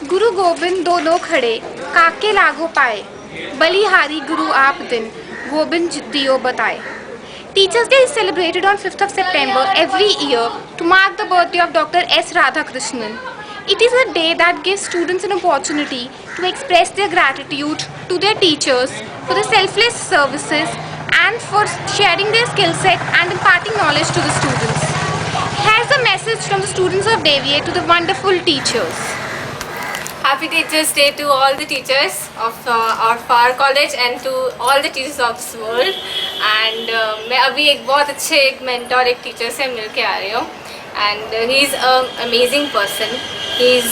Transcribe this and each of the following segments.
गुरु गोबिंद दोनों खड़े, काके लागो पाए, बलिहारी गुरु आप दिन, गोबिंद दियो बताए. Teachers' Day is celebrated on 5th of September every year to mark the birthday of Dr. S. Radhakrishnan. It is a day that gives students an opportunity to express their gratitude to their teachers for their selfless services and for sharing their skill set and imparting knowledge to the students. Here's a message from the students of Deviate to the wonderful teachers. Happy Teachers Day to all the teachers of our college and to all the teachers of this world. And मैं अभी एक बहुत अच्छे एक mentor एक teacher से मिल के आ रही हूँ. And he is an amazing person. He is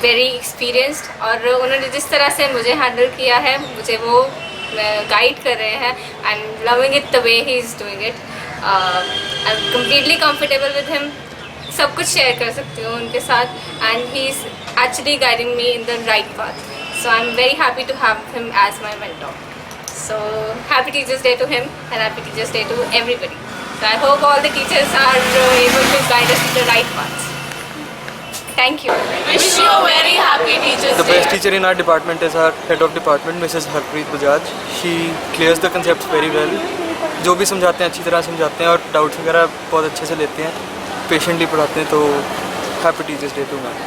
very experienced और उन्होंने जिस तरह से मुझे handle किया है, मुझे वो guide कर रहे हैं and loving it the way he is doing it. I'm completely comfortable with him. सब कुछ शेयर कर सकती हूँ उनके साथ and he is actually guiding me in the right path. So I'm very happy to have him as my mentor. So happy Teachers Day to him and happy Teachers Day to everybody. So I hope all the teachers are able to guide us in the right path. Thank you. Wish you a very happy Teachers Day. The best teacher in our department is our head of department, Mrs. Harpreet Bajaj. She clears the concepts very well. जो भी समझाते हैं अच्छी तरह समझाते हैं और doubts वगैरह बहुत अच्छे से लेते हैं, पेशेंटली पढ़ाते हैं. तो happy teachers day to ma'am.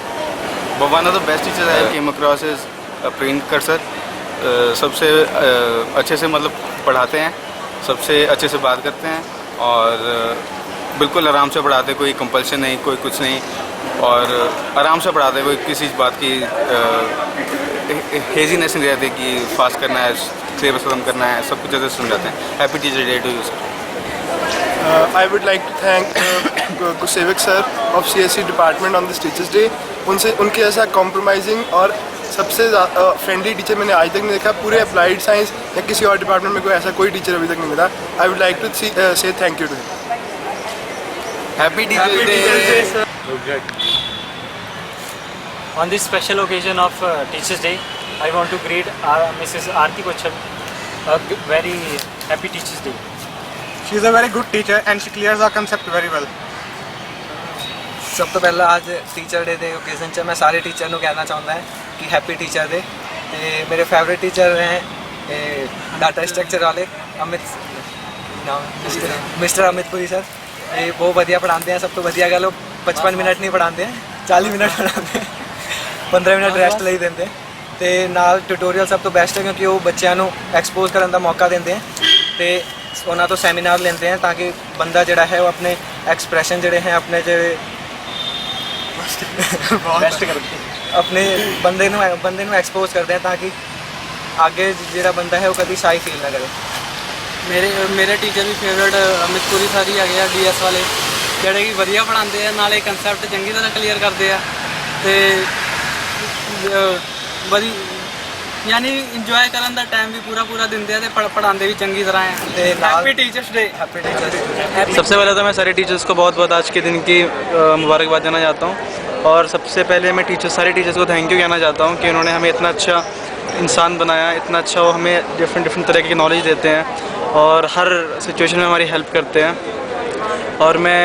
One of the best teachers I came across is Priyankar sir. सबसे अच्छे से मतलब पढ़ाते हैं, सबसे अच्छे से बात करते हैं और बिल्कुल आराम से पढ़ाते हैं. कोई कंपल्शन नहीं, कोई कुछ नहीं और आराम से पढ़ाते हैं. कोई किसी बात की हेजीनेस नहीं रहती कि फास्ट करना है, सिलेबस खत्म करना है. सब कुछ अच्छे से समझाते हैं. Happy teacher day to you sir. I would like to thank Kusevik sir of CSE department on this Teachers Day. उनके ऐसा कॉम्प्रोमाइजिंग और सबसे फ्रेंडली टीचर मैंने आज तक नहीं देखा. पूरे अप्लाइड साइंस या किसी और डिपार्टमेंट में कोई ऐसा कोई टीचर अभी तक नहीं मिला. I would like to say thank you to him. Happy teacher day. On this special occasion of Teachers Day, I want to greet Mrs. Aarti Kochhap a very happy Teachers Day. She is a very good teacher and she clears our concept very well. सब तो पहला आज teacher day के occasion च मैं सारे teacher ਨੂੰ कहना चाहता है कि हैप्पी टीचर डे. ਤੇ ਮੇਰੇ ਫੇਵरेट टीचर हैं डाटा स्ट्रक्चर वाले मिस्टर अमितपुरी सर. ये बहुत बढ़िया पढ़ाते हैं. सब तो बढ़िया गल 55 मिनट नहीं पढ़ाते हैं, 40 मिनट पढ़ाते हैं, 15 मिनट रेस्ट ਲਈ ਦਿੰਦੇ ਤੇ ਨਾਲ ਟਿਊਟੋਰੀਅਲ ਸਭ ਤੋਂ ਬੈਸਟ ਹੈ ਕਿਉਂਕਿ ਉਹ ਬੱਚਿਆਂ ਨੂੰ ਐਕਸਪੋਜ਼ ਕਰਨ ਦਾ ਮੌਕਾ ਦਿੰਦੇ ਆ ਤੇ ਉਹਨਾਂ ਤੋਂ ਸੈਮੀਨਾਰ ਲੈਂਦੇ ਆ ਤਾਂ ਕਿ ਬੰਦਾ ਜਿਹੜਾ ਹੈ ਉਹ ਆਪਣੇ ਐਕਸਪ੍ਰੈਸ਼ਨ ਜਿਹੜੇ ਹੈ ਆਪਣੇ ਜਿਹੜੇ ਬੈਸਟ ਕਰਦੇ अपने बंदे ਨੂੰ एक्सपोज करते हैं ताकि आगे ਜਿਹੜਾ ਬੰਦਾ ਹੈ ਉਹ ਕਦੀ ਸ਼ਾਈ ਫੀਲ ਨਾ ਕਰੇ. ਮੇਰੇ ਟੀਚਰ ਵੀ ਫੇਵਰਟ ਅਮਿਤਪੁਰੀ ਸਰ ਹੀ ਹੈਗੇ ਆ ਡੀਐਸ ਵਾਲੇ, ਜਿਹੜੇ ਕਿ ਵਧੀਆ ਪੜ੍ਹਾਉਂਦੇ ਆ, ਨਾਲੇ ਕਨਸੈਪਟ ਚੰਗੀ ਤਰ੍ਹਾਂ ਕਲੀਅਰ ਕਰਦੇ ਆ ਤੇ ਬੜੀ यानी इंजॉय ਕਰਨ ਦਾ ਟਾਈਮ ਵੀ ਪੂਰਾ ਦਿੰਦੇ ਆ ਤੇ ਪੜ੍ਹਾਉਂਦੇ ਵੀ ਚੰਗੀ ਤਰ੍ਹਾਂ ਆ. ਤੇ happy teachers day. Happy teachers day. सबसे पहले तो मैं सारे टीचर्स को बहुत बहुत आज के दिन की मुबारकबाद देना चाहता हूँ और सबसे पहले मैं सारे टीचर्स को थैंक यू कहना चाहता हूँ कि उन्होंने हमें इतना अच्छा इंसान बनाया, इतना अच्छा वो हमें डिफरेंट तरह की नॉलेज देते हैं और हर सिचुएशन में हमारी हेल्प करते हैं. और मैं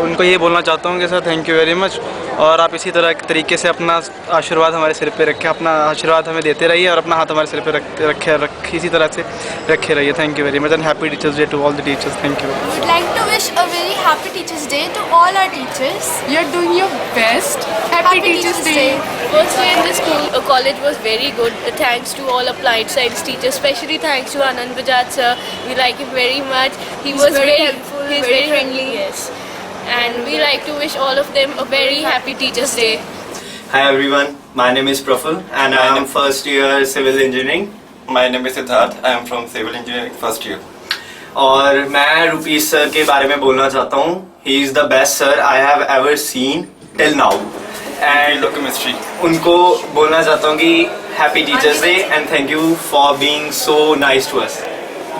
उनको ये बोलना चाहता हूँ कि sir thank you very much और आप इसी तरह तरीके से अपना आशीर्वाद हमारे सिर पे रखें, अपना आशीर्वाद हमें देते रहिए और अपना हाथ हमारे सिर पे रखे इसी तरह से रखे रहिए. Thank you very much and happy teachers day to all the teachers. Thank you. I would like to wish a very happy Teachers Day to all our teachers. You're doing your best. Happy Teachers Day. First day in the school college was very good. Thanks to all applied science teachers, especially thanks to Anand Bajaj sir. We like him very much. He's very helpful. He's very friendly. Yes. And we like to wish all of them a very happy Teachers Day. Hi everyone, my name is Praful and I am first year civil engineering. My name is Siddharth, I am from civil engineering first year. और मैं रूपीश sir के बारे में बोलना चाहता हूँ. He is the best sir I have ever seen till now. And chemistry. उनको बोलना चाहता हूँ कि Happy Teachers Day and thank you for being so nice to us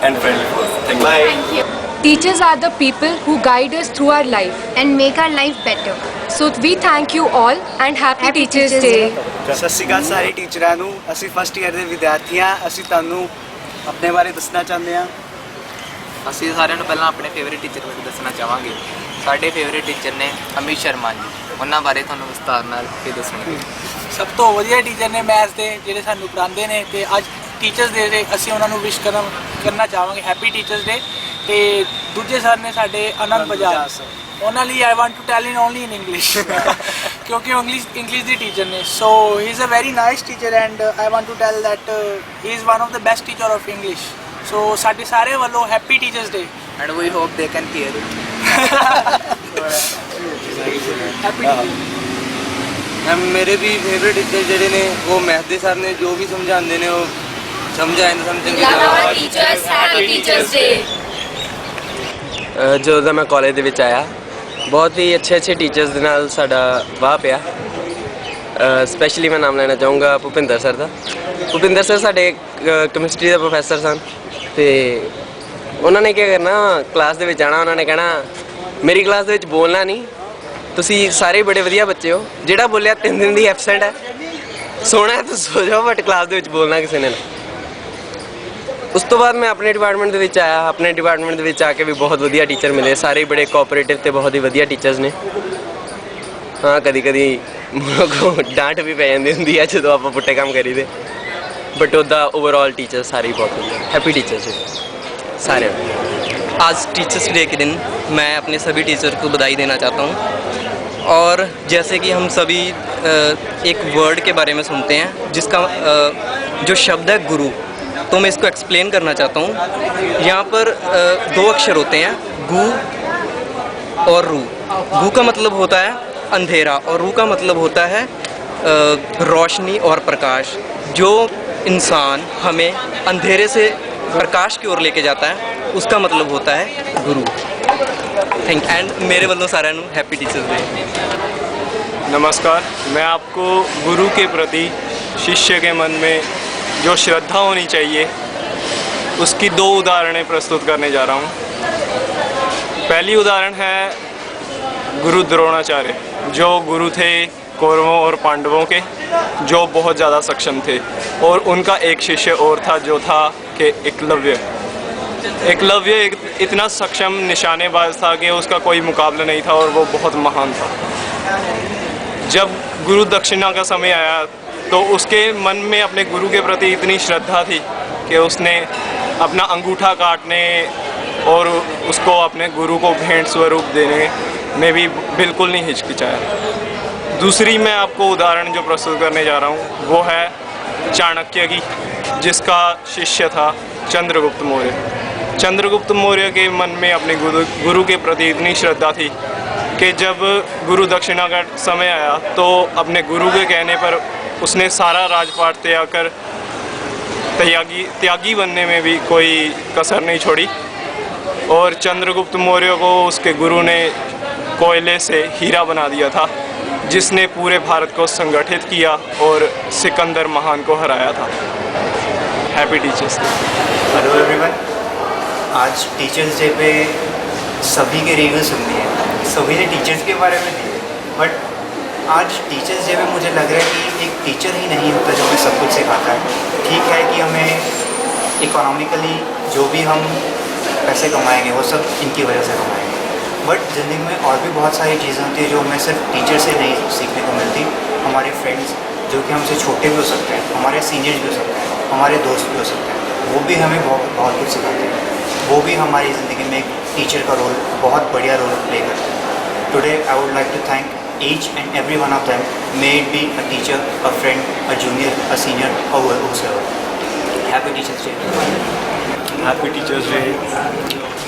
and friendly to us. Thank you. Bye. Thank you. Teachers are the people who guide us through our life and make our life better. So we thank you all and happy Teachers Day. ਸਤਿ ਸ਼੍ਰੀ ਅਕਾਲ ਸਾਰੇ ਟੀਚਰਾਂ ਨੂੰ. ਅਸੀਂ first year ਦੇ ਵਿਦਿਆਰਥੀ ਹਾਂ. ਅਸੀਂ ਤੁਹਾਨੂੰ ਆਪਣੇ ਬਾਰੇ ਦੱਸਣਾ ਚਾਹੁੰਦੇ ਹਾਂ. ਅਸੀਂ ਸਾਰਿਆਂ ਨੂੰ ਪਹਿਲਾਂ ਆਪਣੇ ਫੇਵਰੇਟ ਟੀਚਰ ਬਾਰੇ ਦੱਸਣਾ ਚਾਹਾਂਗੇ. ਸਾਡੇ ਫੇਵਰੇਟ ਟੀਚਰ ਨੇ ਅਮਿਤ ਸ਼ਰਮਾ ਜੀ. ਉਹਨਾਂ ਬਾਰੇ ਤੁਹਾਨੂੰ ਵਿਸਤਾਰ ਨਾਲ ਦੱਸਣਗੇ. ਸਭ ਤੋਂ ਵਧੀਆ ਟੀਚਰ ਨੇ ਮੈਥ ਦੇ ਜਿਹੜੇ ਸਾਨੂੰ ਪੜ੍ਹਾਉਂਦੇ ਨੇ ਤੇ ਅੱਜ ਟੀਚਰਸ ਡੇ ਤੇ ਅਸੀਂ ਉਹਨਾਂ ਨੂੰ ਵਿਸ਼ ਕਰਨਾ ਚਾਹਾਂਗੇ ਹੈਪੀ ਟੀਚਰਸ ਡੇ। ਤੇ ਦੂਜੇ ਸਰ ਨੇ ਸਾਡੇ ਆਨੰਦ ਬਜਾਜ ਉਹਨਾਂ ਲਈ I want to tell in only in English ਕਿਉਂਕਿ ਇੰਗਲਿਸ਼ ਦੀ ਟੀਚਰ ਨੇ। So he is a very nice teacher and I want to tell that he is one of the best teacher of English. So ਸਾਡੇ ਸਾਰੇ ਵੱਲੋਂ happy teachers day and we hope they can hear it. मेरे भी favourite teacher ਜਿਹੜੇ ਨੇ ਉਹ math ਦੇ sir ਨੇ, ਜੋ ਵੀ ਸਮਝਾਉਂਦੇ ਨੇ ਉਹ ਸਮਝ ਆਏ ਨੇ ਸਮਝਣਗੇ। Teachers happy teachers day. ਜਦੋਂ ਦਾ ਮੈਂ ਕਾਲਜ ਦੇ ਵਿੱਚ ਆਇਆ ਬਹੁਤ ਹੀ ਅੱਛੇ ਟੀਚਰਸ ਦੇ ਨਾਲ ਸਾਡਾ ਵਾਹ ਪਿਆ। ਸਪੈਸ਼ਲੀ ਮੈਂ ਨਾਮ ਲੈਣਾ ਚਾਹੂੰਗਾ ਭੁਪਿੰਦਰ ਸਰ ਦਾ। ਭੁਪਿੰਦਰ ਸਰ ਸਾਡੇ ਕੈਮਿਸਟਰੀ ਦੇ ਪ੍ਰੋਫੈਸਰ ਸਨ ਤੇ ਉਹਨਾਂ ਨੇ ਕੀ ਕਰਨਾ, ਕਲਾਸ ਦੇ ਵਿੱਚ ਆਉਣਾ, ਉਹਨਾਂ ਨੇ ਕਹਿਣਾ ਮੇਰੀ ਕਲਾਸ ਦੇ ਵਿੱਚ ਬੋਲਣਾ ਨਹੀਂ, ਤੁਸੀਂ ਸਾਰੇ ਬੜੇ ਵਧੀਆ ਬੱਚੇ ਹੋ, ਜਿਹੜਾ ਬੋਲਿਆ 3 ਦਿਨ ਦੀ ਐਬਸੈਂਟ ਹੈ, ਸੋਣਾ ਹੈ ਤਾਂ ਸੋ ਜਾਓ, ਬਟ ਕਲਾਸ ਦੇ ਵਿੱਚ ਬੋਲਣਾ ਕਿਸੇ ਨੇ ਨਾ। ਉਸ ਤੋਂ ਬਾਅਦ ਮੈਂ ਆਪਣੇ ਡਿਪਾਰਟਮੈਂਟ ਦੇ ਵਿੱਚ ਆਇਆ। ਆਪਣੇ ਡਿਪਾਰਟਮੈਂਟ ਦੇ ਵਿੱਚ ਆ ਕੇ ਵੀ ਬਹੁਤ ਵਧੀਆ ਟੀਚਰ ਮਿਲੇ, ਸਾਰੇ ਬੜੇ ਕੋਆਪਰੇਟਿਵ ਤੇ ਬਹੁਤ ਹੀ ਵਧੀਆ ਟੀਚਰਸ ਨੇ। ਹਾਂ ਕਦੀ ਡਾਂਟ ਵੀ ਪੈ ਜਾਂਦੀ ਹੁੰਦੀ ਹੈ ਜਦੋਂ ਆਪਾਂ ਪੁੱਟੇ ਕੰਮ ਕਰੀਦੇ, बट उदा ओवरऑल टीचर सारे बहुत बढ़िया हैप्पी टीचर्स सारे। आज टीचर्स डे के दिन मैं अपने सभी टीचर को बधाई देना चाहता हूँ। और जैसे कि हम सभी एक वर्ड के बारे में सुनते हैं जिसका जो शब्द है गुरु, तो मैं इसको एक्सप्लेन करना चाहता हूँ। यहाँ पर 2 अक्षर होते हैं, गु और रू। गु का मतलब होता है अंधेरा और रू का मतलब होता है रोशनी और प्रकाश। जो इंसान हमें अंधेरे से प्रकाश की ओर लेके जाता है उसका मतलब होता है गुरु। थैंक एंड मेरे वालों सारे हैप्पी टीचर्स डे। नमस्कार, मैं आपको गुरु के प्रति शिष्य के मन में जो श्रद्धा होनी चाहिए उसकी 2 उदाहरणें प्रस्तुत करने जा रहा हूँ। पहली उदाहरण है गुरु द्रोणाचार्य, जो गुरु थे कौरवों और पांडवों के, जो बहुत ज़्यादा सक्षम थे। और उनका एक शिष्य और था जो था कि एकलव्य इतना सक्षम निशानेबाज था कि उसका कोई मुकाबला नहीं था और वो बहुत महान था। जब गुरु दक्षिणा का समय आया तो उसके मन में अपने गुरु के प्रति इतनी श्रद्धा थी कि उसने अपना अंगूठा काटने और उसको अपने गुरु को भेंट स्वरूप देने में भी बिल्कुल नहीं हिचकिचाया। दूसरी मैं आपको उदाहरण जो प्रस्तुत करने जा रहा हूँ वो है चाणक्य की, जिसका शिष्य था चंद्रगुप्त मौर्य। चंद्रगुप्त मौर्य के मन में अपने गुरु के प्रति इतनी श्रद्धा थी कि जब गुरु दक्षिणा का समय आया तो अपने गुरु के कहने पर उसने सारा राजपाट त्याग कर त्यागी बनने में भी कोई कसर नहीं छोड़ी। और चंद्रगुप्त मौर्य को उसके गुरु ने कोयले से हीरा बना दिया था, जिसने पूरे भारत को संगठित किया और सिकंदर महान को हराया था। Happy teachers day. Hello everyone, आज टीचर्स डे पे सभी के रिव्यू सुननी है, सभी ने टीचर्स के बारे में दिए, बट आज टीचर्स डे पे मुझे लग रहा है कि एक टीचर ही नहीं होता जो हमें सब कुछ सिखाता है। ठीक है कि हमें इकोनॉमिकली जो भी हम पैसे कमाएंगे वो सब इनकी वजह से कमाएंगे, बट ज़िंदगी में और भी बहुत सारी चीज़ें होती है जो हमें सिर्फ टीचर से नहीं सीखने को मिलती। हमारे फ्रेंड्स जो कि हमसे छोटे भी हो सकते हैं, हमारे सीनियर्स भी हो सकते हैं, हमारे दोस्त भी हो सकते हैं, वो भी हमें बहुत कुछ सिखाते हैं। वो भी हमारी ज़िंदगी में एक टीचर का रोल, बहुत बढ़िया रोल प्ले करते हैं। Today I would like to thank each and every one of them, may it be a teacher, a friend, a junior, a senior, or whoever. Happy Teachers Day. Happy teachers day.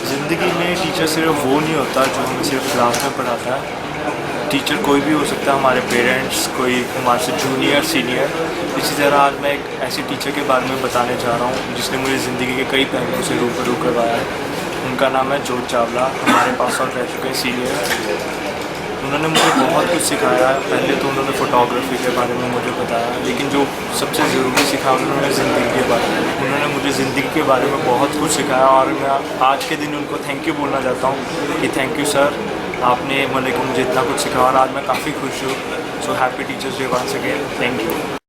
ज़िंदगी में teacher सिर्फ वो नहीं होता जो हमें सिर्फ class में पढ़ाता है। टीचर कोई भी हो सकता है, हमारे पेरेंट्स, कोई हमारे से जूनियर, सीनियर। इसी तरह आज मैं एक ऐसे टीचर के बारे में बताने जा रहा हूँ जिसने मुझे ज़िंदगी के कई पहलुओं से रूबरू करवाया है। उनका नाम है जोत चावला, हमारे पास और रह चुके हैं सीनियर। उन्होंने मुझे बहुत कुछ सिखाया। पहले तो उन्होंने फ़ोटोग्राफी के बारे में मुझे बताया, लेकिन जो सबसे ज़रूरी सिखाया उन्होंने ज़िंदगी के बारे में। उन्होंने मुझे ज़िंदगी के बारे में बहुत कुछ सिखाया और मैं आज के दिन उनको थैंक यू बोलना चाहता हूँ कि थैंक यू सर, आपने मतलब को मुझे इतना कुछ सिखाया और आज मैं काफ़ी खुश हूँ। So happy teachers day once again, thank you.